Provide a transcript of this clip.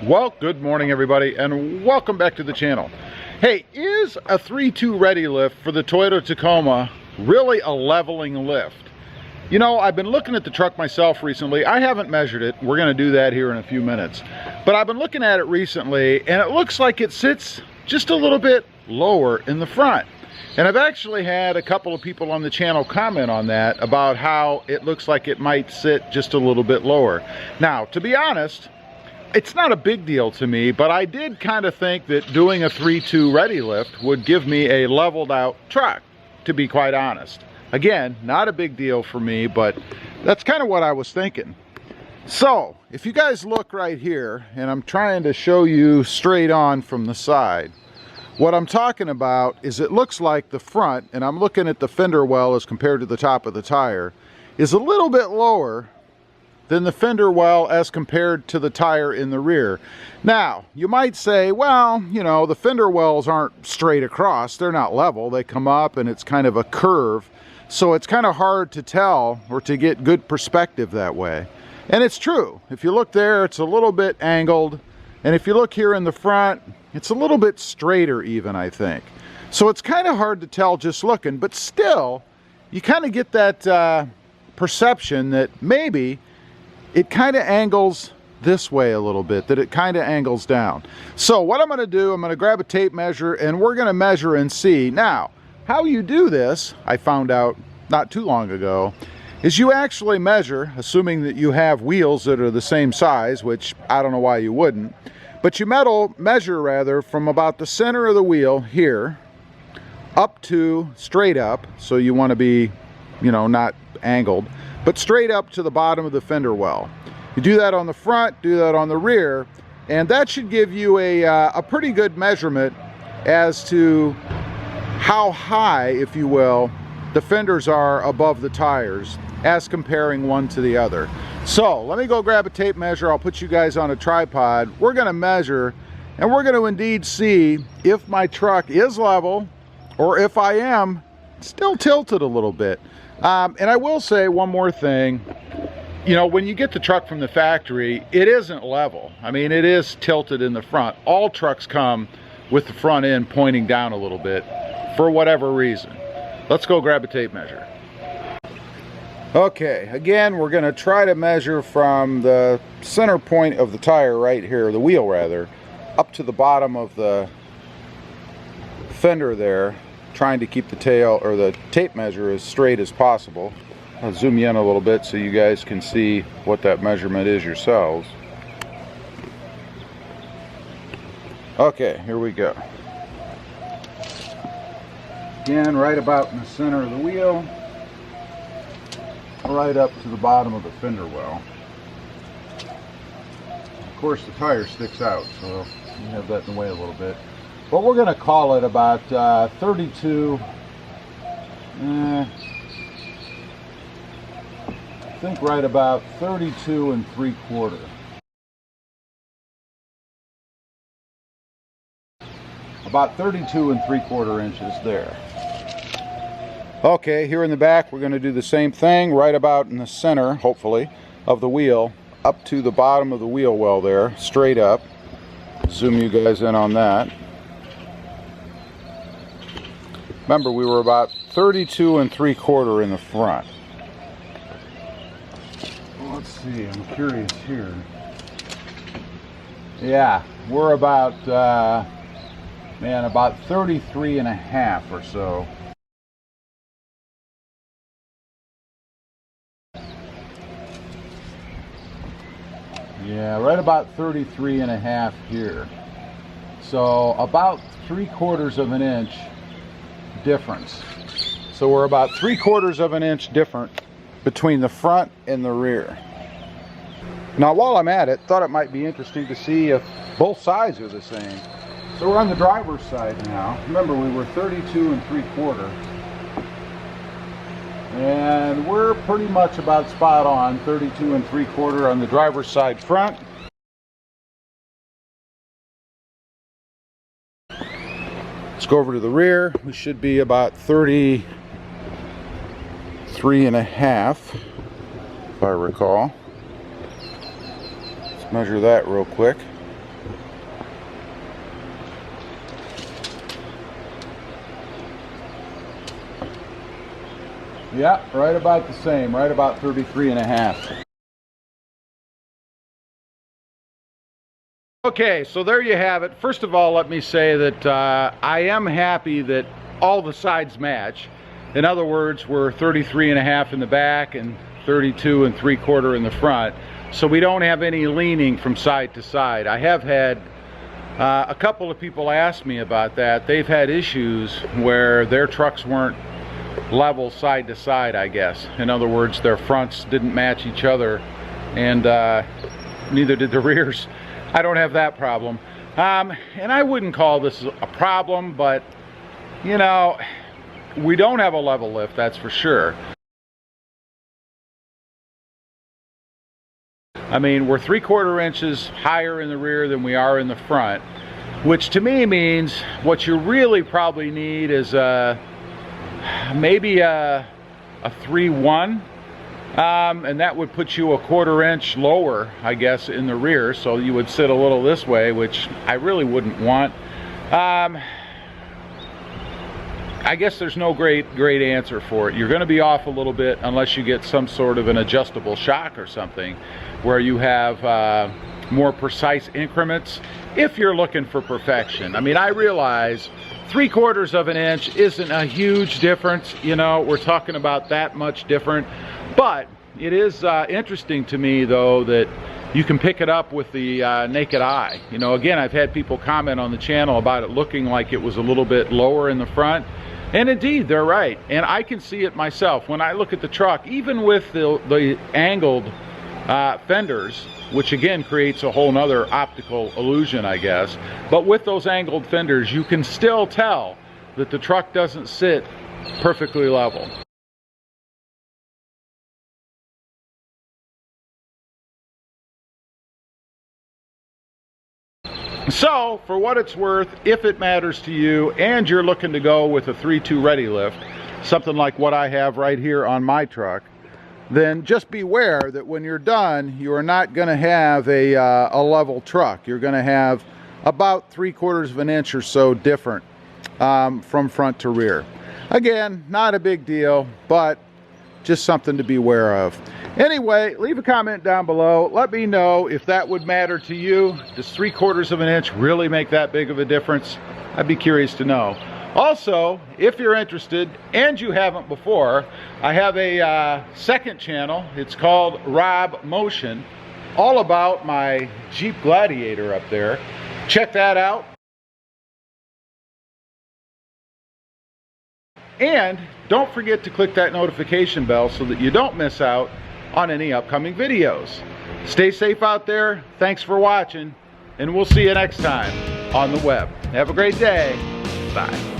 Well, good morning everybody, and welcome back to the channel. Hey, is a 3.2 ready lift for the Toyota Tacoma really a leveling lift? You know, I've been looking at the truck myself recently. I haven't measured it. We're going to do that here in a few minutes. But I've been looking at it recently, and it looks like it sits just a little bit lower in the front. And I've actually had a couple of people on the channel comment on that, about how it looks like it might sit just a little bit lower. Now, to be honest, it's not a big deal to me, but I did kind of think that doing a 3.2 ready lift would give me a leveled out truck, to be quite honest. Again, not a big deal for me, but that's kind of what I was thinking. So, if you guys look right here, and I'm trying to show you straight on from the side, what I'm talking about is it looks like the front, and I'm looking at the fender well as compared to the top of the tire, is a little bit lower than the fender well as compared to the tire in the rear. Now, you might say, well, you know, the fender wells aren't straight across. They're not level. They come up and it's kind of a curve. So it's kind of hard to tell or to get good perspective that way. And it's true. If you look there, it's a little bit angled. And if you look here in the front, it's a little bit straighter even, I think. So it's kind of hard to tell just looking, but still, you kind of get that perception that maybe it kind of angles this way a little bit, that it kind of angles down. So what I'm going to do, I'm going to grab a tape measure and we're going to measure and see. Now, how you do this, I found out not too long ago, is you actually measure, assuming that you have wheels that are the same size, which I don't know why you wouldn't, but you measure from about the center of the wheel here up to straight up, so you want to be, you know, not angled, but straight up to the bottom of the fender well. You do that on the front, do that on the rear, and that should give you a pretty good measurement as to how high, if you will, the fenders are above the tires as comparing one to the other. So let me go grab a tape measure. I'll put you guys on a tripod. We're going to measure, and we're going to indeed see if my truck is level or if I am still tilted a little bit. And I will say one more thing. You know, when you get the truck from the factory, it isn't level. I mean, it is tilted in the front. All trucks come with the front end pointing down a little bit for whatever reason. Let's go grab a tape measure. Okay, again, we're going to try to measure from the center point of the tire right here, the wheel rather, up to the bottom of the fender there, trying to keep the tail or the tape measure as straight as possible. I'll zoom you in a little bit so you guys can see what that measurement is yourselves. Okay, here we go. Again, right about in the center of the wheel, right up to the bottom of the fender well. Of course, the tire sticks out, so you have that in the way a little bit. But we're going to call it about 32, I think right about 32 3/4. About 32 3/4 inches there. Okay, here in the back we're going to do the same thing, right about in the center, hopefully, of the wheel, up to the bottom of the wheel well there, straight up. Zoom you guys in on that. Remember, we were about 32 3/4 in the front. Well, let's see, I'm curious here. Yeah, we're about, about 33 1/2 or so. Yeah, right about 33 1/2 here. So about 3/4 of an inch difference. So we're about 3/4 of an inch different between the front and the rear. Now while I'm at it, thought it might be interesting to see if both sides are the same. So we're on the driver's side now. Remember, we were 32 3/4. And we're pretty much about spot on, 32 3/4 on the driver's side front. Let's go over to the rear. We should be about 33 1/2, if I recall. Let's measure that real quick. Yeah, right about the same, right about 33.5. Okay, so there you have it. First of all, let me say that I am happy that all the sides match. In other words, we're 33.5 in the back and 32 3/4 in the front. So we don't have any leaning from side to side. I have had a couple of people ask me about that. They've had issues where their trucks weren't level side to side, I guess. In other words, their fronts didn't match each other, and neither did the rears. I don't have that problem. And I wouldn't call this a problem, but you know, we don't have a level lift, that's for sure. I mean, we're 3/4 inches higher in the rear than we are in the front, which to me means what you really probably need is maybe a 3/1, and that would put you a 1/4 inch lower, I guess, in the rear. So you would sit a little this way, which I really wouldn't want. I guess there's no great answer for it. You're going to be off a little bit unless you get some sort of an adjustable shock or something where you have more precise increments if you're looking for perfection. I mean, I realize 3/4 of an inch isn't a huge difference, you know, we're talking about that much different, but it is interesting to me though that you can pick it up with the naked eye. You know, again, I've had people comment on the channel about it looking like it was a little bit lower in the front. And indeed, they're right. And I can see it myself. When I look at the truck, even with the angled fenders, which again creates a whole nother optical illusion, I guess. But with those angled fenders, you can still tell that the truck doesn't sit perfectly level. So, for what it's worth, if it matters to you and you're looking to go with a 3/2 ready lift, something like what I have right here on my truck, then just beware that when you're done, you are not going to have a level truck. You're going to have about 3/4 of an inch or so different from front to rear. Again, not a big deal, but just something to be aware of. Anyway, leave a comment down below. Let me know if that would matter to you. Does 3/4 of an inch really make that big of a difference? I'd be curious to know. Also, if you're interested, and you haven't before, I have a second channel. It's called RobMotive, all about my Jeep Gladiator up there. Check that out. And don't forget to click that notification bell so that you don't miss out on any upcoming videos. Stay safe out there. Thanks for watching, and we'll see you next time on the web. Have a great day. Bye.